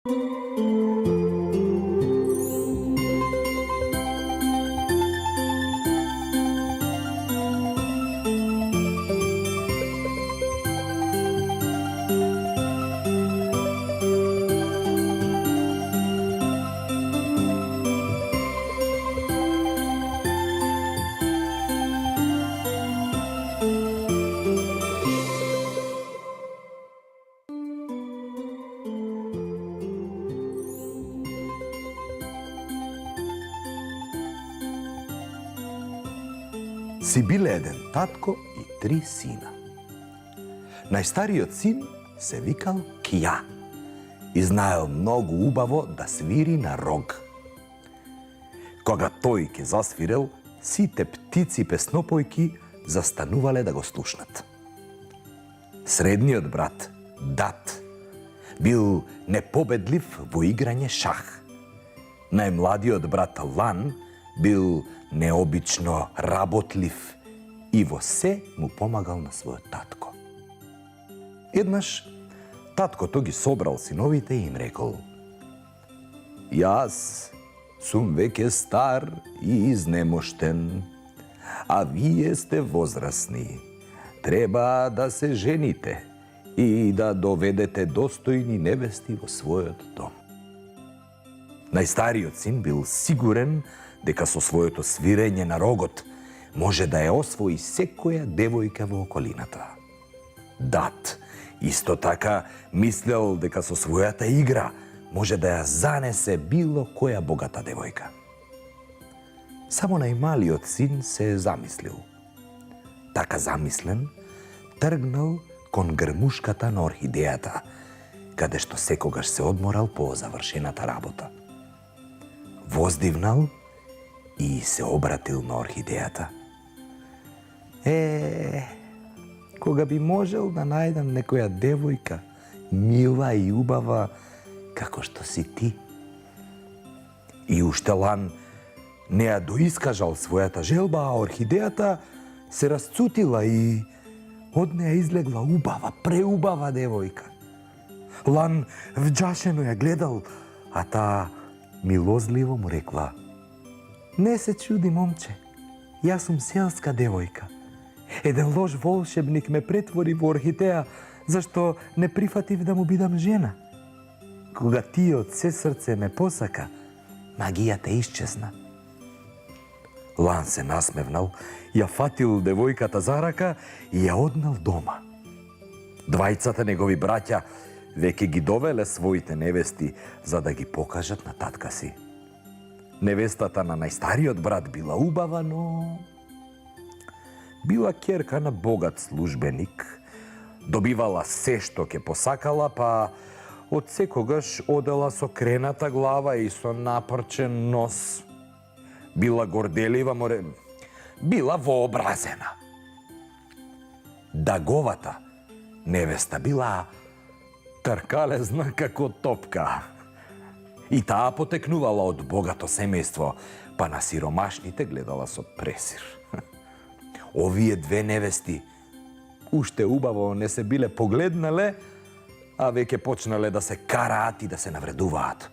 Си биле еден татко и 3 сина. Најстариот син се викал Кија и знаел многу убаво да свири на рог. Кога тој ќе засвирел, сите птици песнопојки застанувале да го слушнат. Средниот брат, Дат, бил непобедлив во играње шах. Најмладиот брат Лан бил необично работлив и во се му помагал на својот татко. Еднаш, таткото ги собрал синовите и им рекол: "Јас сум веќе стар и изнемоштен, а вие сте возрасни. Треба да се жените и да доведете достојни невести во својот дом." Најстариот син бил сигурен дека со своето свирење на рогот може да ја освои секоја девојка во околината. Дат исто така мислел дека со својата игра може да ја занесе било која богата девојка. Само најмалиот син се замислил. Така замислен, тргнал кон грмушката на орхидејата, каде што секогаш се одморал по завршената работа. Воздивнал и се обратил на орхидејата. Кога би можел да најдам некоја девојка, мила и убава, како што си ти. И уште Лан не ја доискажал својата желба, а орхидејата се расцутила и од неја излегла убава, преубава девојка. Лан вџашено ја гледал, а таа милозливо му рекла: "Не се чуди, момче, јас сум селска девојка. Еден лош волшебник ме претвори во орхидеја, зашто не прифатив да му бидам жена. Кога ти од се срце ме посака, магијата исчезна." Лан се насмевнал, ја фатил девојката за рака и ја однал дома. Двајцата негови браќа веќе ги довеле своите невести за да ги покажат на татка си. Невестата на најстариот брат била убава, но била ќерка на богат службеник, добивала се што ќе посакала, па од секогаш одела со крената глава и со напрчен нос. Била горделива, била вообразена. Даговата невеста била тркалезна како топка. И таа потекнувала од богато семејство, па на сиромашните гледала со пресир. Овие две невести уште убаво не се биле погледнале, а веќе почнале да се караат и да се навредуваат.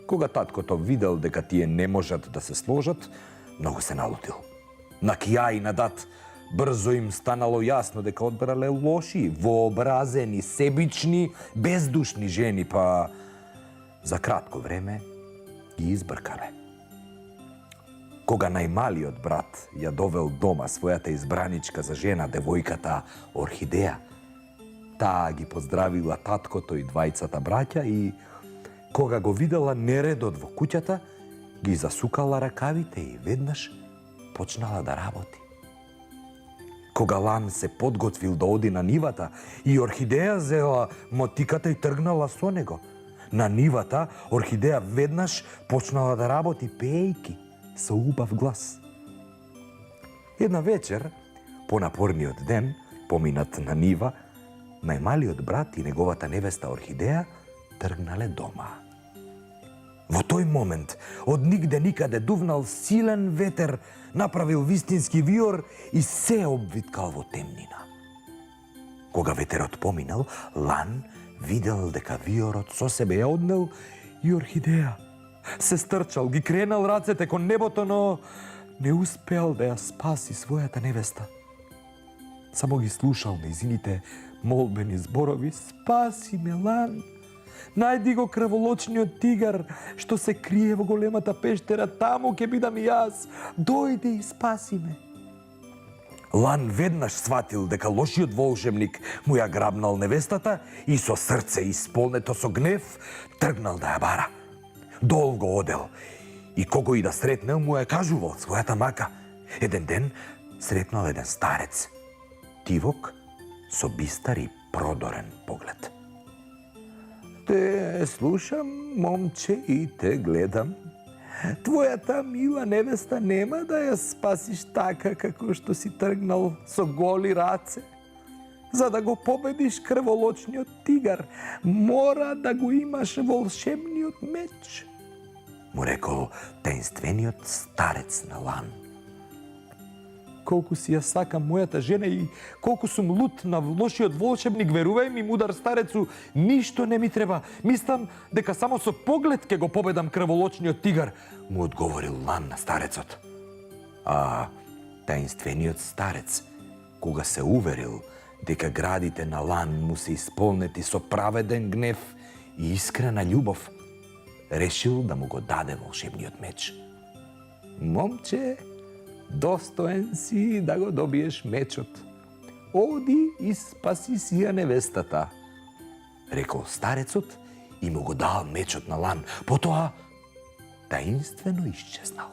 Кога таткото видел дека тие не можат да се сложат, многу се налутил. На Кија и на Дат брзо им станало јасно дека одбрале лоши, вообразени, себични, бездушни жени, па за кратко време ги избркале. Кога најмалиот брат ја довел дома својата избраничка за жена, девојката Орхидеја, таа ги поздравила таткото и двајцата браќа и кога го видела нередот во куќата, ги засукала ракавите и веднаш почнала да работи. Кога Лан се подготвил да оди на нивата и Орхидеја зела мотиката и тргнала со него, на нивата Орхидеја веднаш почнала да работи пеејки со убав глас. Една вечер, по напорниот ден, поминат на нива, најмалиот брат и неговата невеста Орхидеја тргнале дома. Во тој момент, од нигде никаде дувнал силен ветер, направил вистински виор и се обвиткал во темнина. Кога ветерот поминал, Лан видел дека виорот со себе ја однел и орхидеја. Се стрчал, ги кренал рацете кон небото, но не успеал да ја спаси својата невеста. Само ги слушал нејзините молбени зборови: спаси ме, Лан! Најди го крволочниот тигар што се крие во големата пештера, таму ќе бидам и јас. Дојди и спаси ме. Лан веднаш сватил дека лошиот волшебник му ја грабнал невестата и со срце исполнето со гнев тргнал да ја бара. Долго одел и кого и да сретнел му ја кажувал својата мака. Еден ден сретнал еден старец, тивок со бистар и продорен поглед. Те слушам, момче, и те гледам. Твојата мила невеста нема да ја спасиш така како што си тргнал со голи раце. За да го победиш крволочниот тигар, мора да го имаш волшебниот меч, му рекол таинствениот старец на Лан. Колку си ја сакам мојата жена и колку сум лут на лошиот волшебник, верувај ми, мудар старецу, ништо не ми треба. Мислам дека само со поглед ќе го победам крволочниот тигар, му одговорил Лан на старецот. А таинствениот старец, кога се уверил дека градите на Лан му се исполнети со праведен гнев и искрена љубов, решил да му го даде волшебниот меч. Момче, достоен си да го добиеш мечот. Оди и спаси си ја невестата, рекол старецот и му го дал мечот на Лан. Потоа таинствено исчезнал.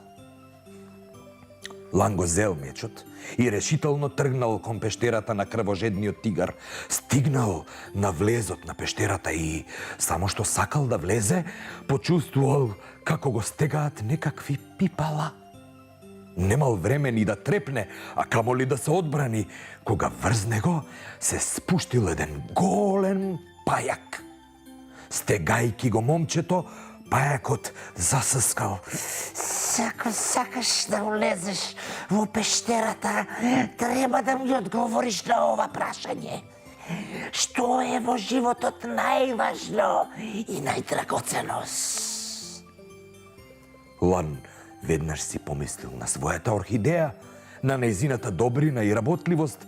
Лан го зел мечот и решително тргнал кон пештерата на крвожедниот тигар. Стигнал на влезот на пештерата и, само што сакал да влезе, почувствувал како го стегаат некакви пипала. Немал време ни да трепне, а камоли да се одбрани, кога врз него се спуштил еден голем пајак. Стегајки го момчето, пајакот засыскал. Ако сакаш да улезеш во пештерата, треба да ми одговориш на ова прашање. Што е во животот најважно и најдрагоцено? Лан веднаш си помислил на својата орхидеја, на нејзината добрина и работливост,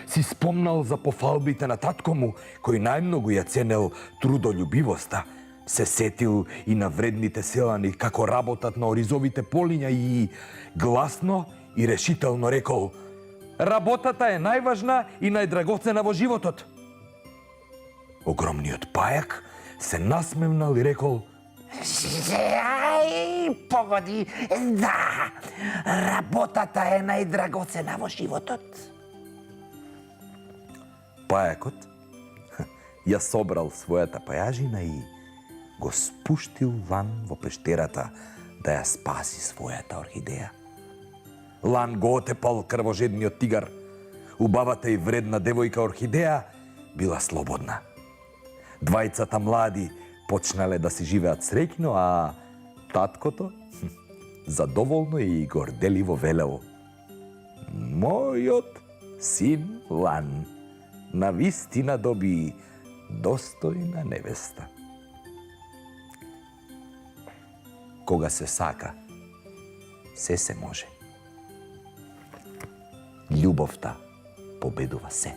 си спомнал за пофалбите на татко му, кој најмногу ја ценел трудолюбивоста, се сетил и на вредните селани како работат на оризовите полиња и гласно и решително рекол: работата е најважна и најдрагоцена во животот. Огромниот пајак се насмевнал и рекол: Ај, погоди, да, работата е најдрагоцена во животот. Пајакот ја собрал својата пајажина и го спуштил Лан во пештерата да ја спаси својата орхидеја. Лан го отепал крвожедниот тигар. Убавата и вредна девојка орхидеја била слободна. Двајцата млади почнале да си живеат среќно, а таткото задоволно и горделиво велел: мојот син Лан навистина доби достојна невеста. Кога се сака, се може. Љубовта победува се.